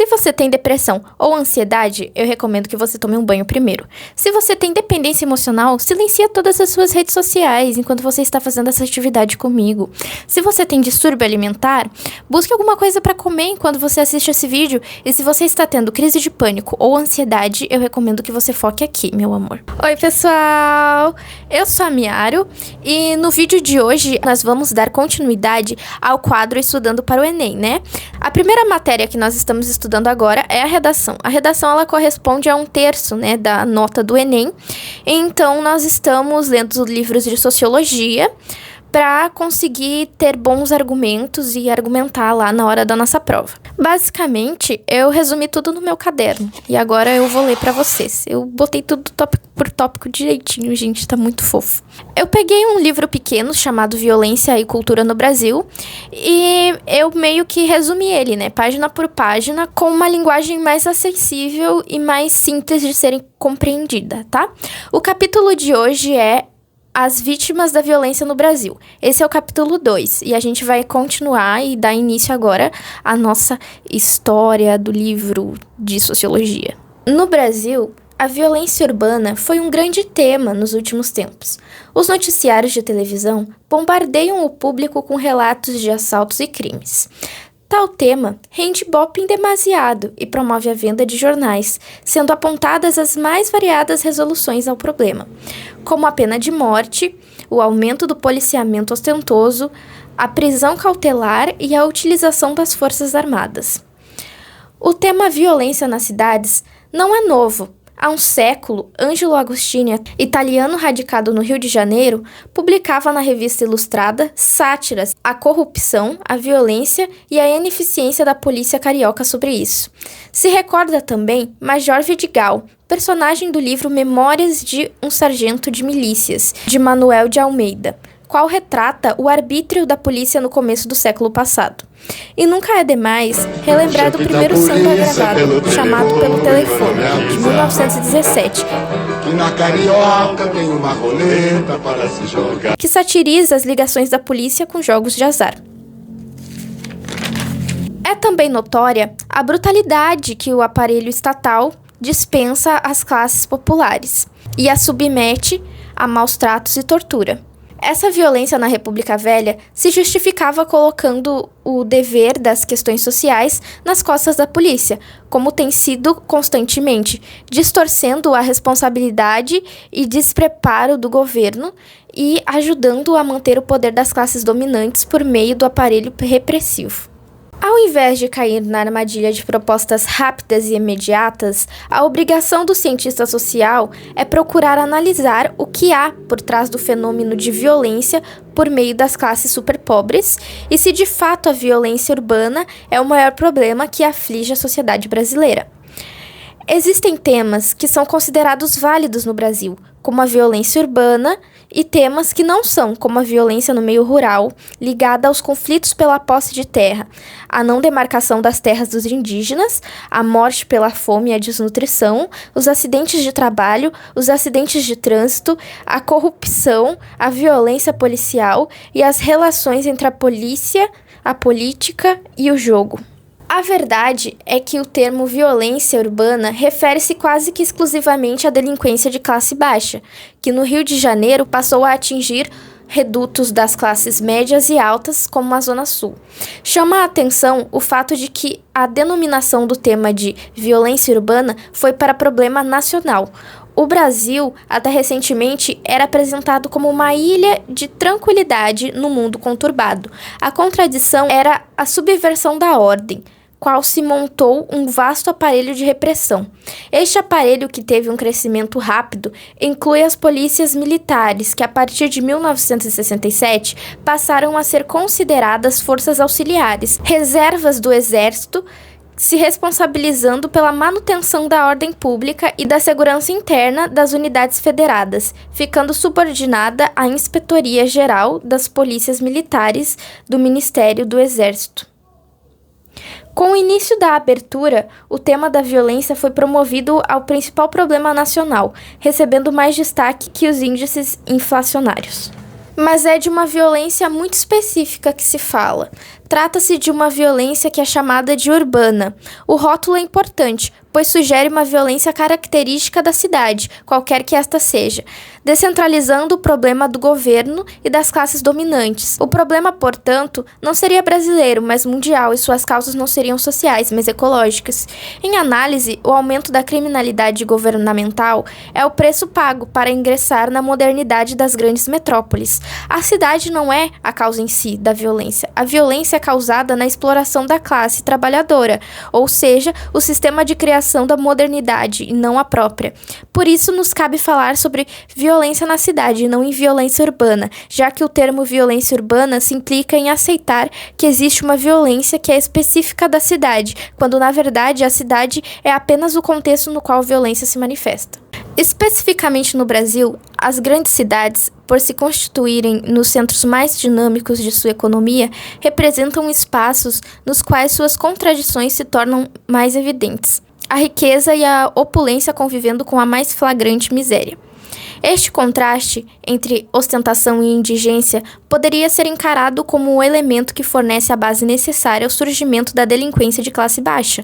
Se você tem depressão ou ansiedade, eu recomendo que você tome um banho primeiro. Se você tem dependência emocional, silencia todas as suas redes sociais enquanto você está fazendo essa atividade comigo. Se você tem distúrbio alimentar, busque alguma coisa para comer enquanto você assiste esse vídeo. E se você está tendo crise de pânico ou ansiedade, eu recomendo que você foque aqui, meu amor. Oi, pessoal! Eu sou a Miaro e no vídeo de hoje nós vamos dar continuidade ao quadro Estudando para o Enem, né? A primeira matéria que nós estamos estudando agora é a redação. A redação, ela corresponde a 1/3, né, da nota do Enem. Então, nós estamos lendo livros de sociologia para conseguir ter bons argumentos e argumentar lá na hora da nossa prova. Basicamente, eu resumi tudo no meu caderno e agora eu vou ler para vocês. Eu botei tudo tópico por tópico direitinho, gente, tá muito fofo. Eu peguei um livro pequeno chamado Violência e Cultura no Brasil e eu meio que resumi ele, né, página por página, com uma linguagem mais acessível e mais simples de ser compreendida, tá? O capítulo de hoje é As vítimas da violência no Brasil. Esse é o capítulo 2 e a gente vai continuar e dar início agora à nossa história do livro de sociologia. No Brasil, a violência urbana foi um grande tema nos últimos tempos. Os noticiários de televisão bombardeiam o público com relatos de assaltos e crimes. Tal tema rende ibope em demasiado e promove a venda de jornais, sendo apontadas as mais variadas resoluções ao problema, como a pena de morte, o aumento do policiamento ostentoso, a prisão cautelar e a utilização das forças armadas. O tema violência nas cidades não é novo. Há um século, Ângelo Agostini, italiano radicado no Rio de Janeiro, publicava na revista Ilustrada sátiras à corrupção, à violência e à ineficiência da polícia carioca sobre isso. Se recorda também Major Vidigal, personagem do livro Memórias de um Sargento de Milícias, de Manuel de Almeida, qual retrata o arbítrio da polícia no começo do século passado. E nunca é demais relembrar do primeiro samba gravado, chamado Pelo Telefone, de 1917, que satiriza as ligações da polícia com jogos de azar. É também notória a brutalidade que o aparelho estatal dispensa às classes populares e as submete a maus tratos e tortura. Essa violência na República Velha se justificava colocando o dever das questões sociais nas costas da polícia, como tem sido constantemente, distorcendo a responsabilidade e despreparo do governo e ajudando a manter o poder das classes dominantes por meio do aparelho repressivo. Ao invés de cair na armadilha de propostas rápidas e imediatas, a obrigação do cientista social é procurar analisar o que há por trás do fenômeno de violência por meio das classes superpobres e se de fato a violência urbana é o maior problema que aflige a sociedade brasileira. Existem temas que são considerados válidos no Brasil, como a violência urbana, e temas que não são, como a violência no meio rural, ligada aos conflitos pela posse de terra, a não demarcação das terras dos indígenas, a morte pela fome e a desnutrição, os acidentes de trabalho, os acidentes de trânsito, a corrupção, a violência policial e as relações entre a polícia, a política e o jogo. A verdade é que o termo violência urbana refere-se quase que exclusivamente à delinquência de classe baixa, que no Rio de Janeiro passou a atingir redutos das classes médias e altas, como a Zona Sul. Chama a atenção o fato de que a denominação do tema de violência urbana foi para problema nacional. O Brasil, até recentemente, era apresentado como uma ilha de tranquilidade no mundo conturbado. A contradição era a subversão da ordem, qual se montou um vasto aparelho de repressão. Este aparelho, que teve um crescimento rápido, inclui as polícias militares, que a partir de 1967 passaram a ser consideradas forças auxiliares, reservas do Exército, se responsabilizando pela manutenção da ordem pública e da segurança interna das unidades federadas, ficando subordinada à Inspetoria Geral das Polícias Militares do Ministério do Exército. Com o início da abertura, o tema da violência foi promovido ao principal problema nacional, recebendo mais destaque que os índices inflacionários. Mas é de uma violência muito específica que se fala. Trata-se de uma violência que é chamada de urbana. O rótulo é importante, pois sugere uma violência característica da cidade, qualquer que esta seja, descentralizando o problema do governo e das classes dominantes. O problema, portanto, não seria brasileiro, mas mundial, e suas causas não seriam sociais, mas ecológicas. Em análise, o aumento da criminalidade governamental é o preço pago para ingressar na modernidade das grandes metrópoles. A cidade não é a causa em si da violência. A violência é causada na exploração da classe trabalhadora, ou seja, o sistema de criação da modernidade e não a própria. Por isso, nos cabe falar sobre violência na cidade e não em violência urbana, já que o termo violência urbana se implica em aceitar que existe uma violência que é específica da cidade, quando na verdade a cidade é apenas o contexto no qual a violência se manifesta. Especificamente no Brasil, as grandes cidades, por se constituírem nos centros mais dinâmicos de sua economia, representam espaços nos quais suas contradições se tornam mais evidentes. A riqueza e a opulência convivendo com a mais flagrante miséria. Este contraste entre ostentação e indigência poderia ser encarado como o elemento que fornece a base necessária ao surgimento da delinquência de classe baixa.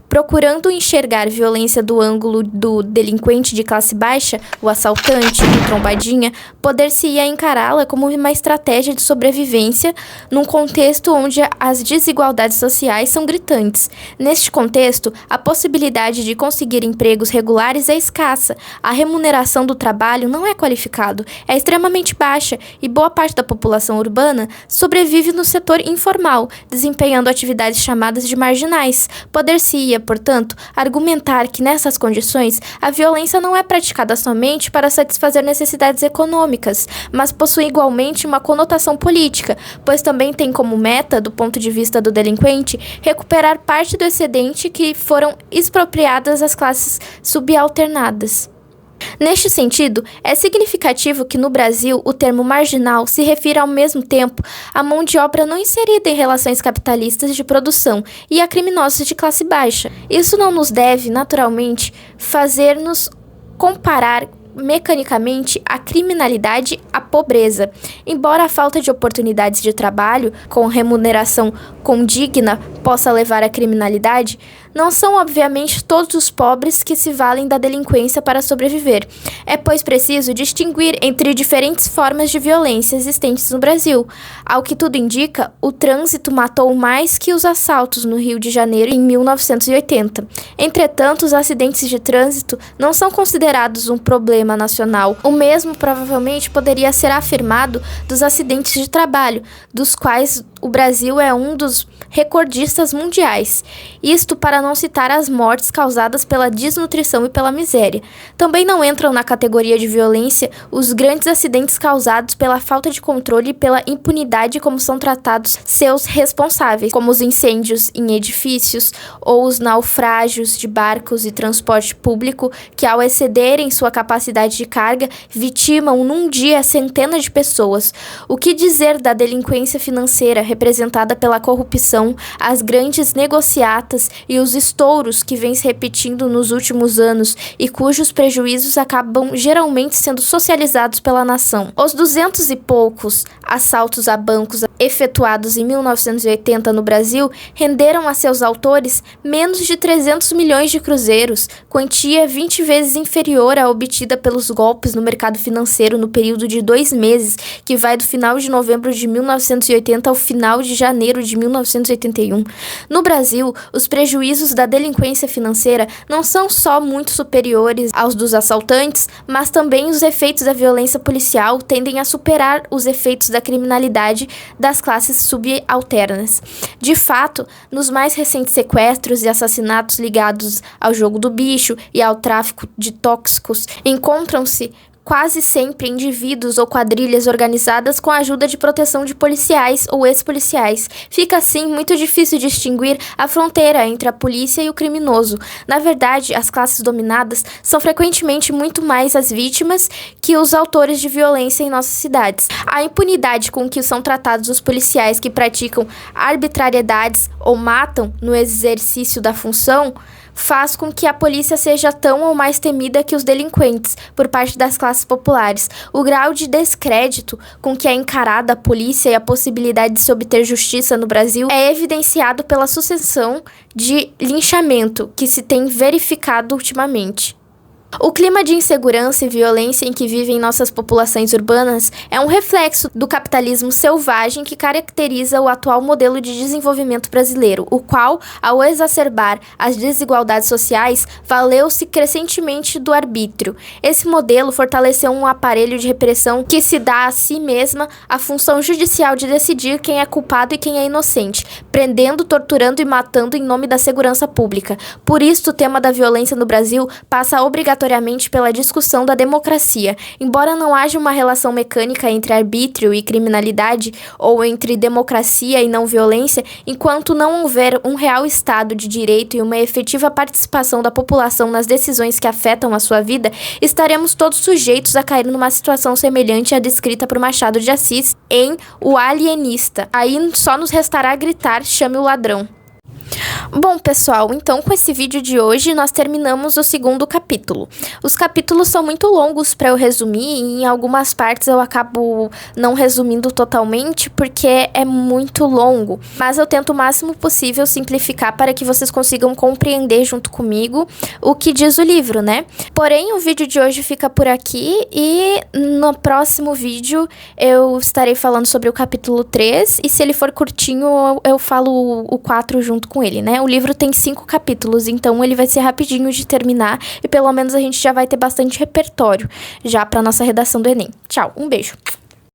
Procurando enxergar violência do ângulo do delinquente de classe baixa, o assaltante, o trombadinha, poder-se-ia encará-la como uma estratégia de sobrevivência num contexto onde as desigualdades sociais são gritantes. Neste contexto, a possibilidade de conseguir empregos regulares é escassa, a remuneração do trabalho não é qualificado, é extremamente baixa e boa parte da população urbana sobrevive no setor informal, desempenhando atividades chamadas de marginais. Poder-se-ia, portanto, argumentar que nessas condições a violência não é praticada somente para satisfazer necessidades econômicas, mas possui igualmente uma conotação política, pois também tem como meta, do ponto de vista do delinquente, recuperar parte do excedente que foram expropriadas às classes subalternadas. Neste sentido, é significativo que no Brasil o termo marginal se refira ao mesmo tempo à mão de obra não inserida em relações capitalistas de produção e a criminosos de classe baixa. Isso não nos deve, naturalmente, fazer-nos comparar mecanicamente a criminalidade à pobreza. Embora a falta de oportunidades de trabalho com remuneração condigna possa levar à criminalidade, não são obviamente todos os pobres que se valem da delinquência para sobreviver. É, pois, preciso distinguir entre diferentes formas de violência existentes no Brasil. Ao que tudo indica, o trânsito matou mais que os assaltos no Rio de Janeiro em 1980. Entretanto, os acidentes de trânsito não são considerados um problema nacional. O mesmo provavelmente poderia ser afirmado dos acidentes de trabalho, dos quais o Brasil é um dos recordistas mundiais. Isto para não citar as mortes causadas pela desnutrição e pela miséria. Também não entram na categoria de violência os grandes acidentes causados pela falta de controle e pela impunidade como são tratados seus responsáveis, como os incêndios em edifícios ou os naufrágios de barcos e transporte público que, ao excederem sua capacidade de carga, vitimam num dia centenas de pessoas. O que dizer da delinquência financeira representada pela corrupção, as grandes negociatas e os estouros que vem se repetindo nos últimos anos e cujos prejuízos acabam geralmente sendo socializados pela nação. Os 200 e poucos assaltos a bancos efetuados em 1980 no Brasil renderam a seus autores menos de 300 milhões de cruzeiros, quantia 20 vezes inferior à obtida pelos golpes no mercado financeiro no período de 2 meses, que vai do final de novembro de 1980 ao final de janeiro de 1981. No Brasil, os prejuízos da delinquência financeira não são só muito superiores aos dos assaltantes, mas também os efeitos da violência policial tendem a superar os efeitos da criminalidade das classes subalternas. De fato, nos mais recentes sequestros e assassinatos ligados ao jogo do bicho e ao tráfico de tóxicos, encontram-se quase sempre indivíduos ou quadrilhas organizadas com a ajuda de proteção de policiais ou ex-policiais. Fica assim muito difícil distinguir a fronteira entre a polícia e o criminoso. Na verdade, as classes dominadas são frequentemente muito mais as vítimas que os autores de violência em nossas cidades. A impunidade com que são tratados os policiais que praticam arbitrariedades ou matam no exercício da função faz com que a polícia seja tão ou mais temida que os delinquentes por parte das classes classes populares. O grau de descrédito com que é encarada a polícia e a possibilidade de se obter justiça no Brasil é evidenciado pela sucessão de linchamento que se tem verificado ultimamente. O clima de insegurança e violência em que vivem nossas populações urbanas é um reflexo do capitalismo selvagem que caracteriza o atual modelo de desenvolvimento brasileiro, o qual, ao exacerbar as desigualdades sociais, valeu-se crescentemente do arbítrio. Esse modelo fortaleceu um aparelho de repressão que se dá a si mesma a função judicial de decidir quem é culpado e quem é inocente, prendendo, torturando e matando em nome da segurança pública. Por isso, o tema da violência no Brasil passa obrigatoriamente pela discussão da democracia. Embora não haja uma relação mecânica entre arbítrio e criminalidade, ou entre democracia e não violência, enquanto não houver um real Estado de direito e uma efetiva participação da população nas decisões que afetam a sua vida, estaremos todos sujeitos a cair numa situação semelhante à descrita por Machado de Assis em O Alienista. Aí só nos restará gritar: chame o ladrão. Bom, pessoal, então com esse vídeo de hoje nós terminamos o segundo capítulo. Os capítulos são muito longos para eu resumir e em algumas partes eu acabo não resumindo totalmente porque é muito longo. Mas eu tento o máximo possível simplificar para que vocês consigam compreender junto comigo o que diz o livro, né? Porém, o vídeo de hoje fica por aqui e no próximo vídeo eu estarei falando sobre o capítulo 3 e se ele for curtinho eu falo o 4 junto com ele, né? O livro tem 5 capítulos, então ele vai ser rapidinho de terminar e pelo menos a gente já vai ter bastante repertório já para nossa redação do Enem. Tchau, um beijo!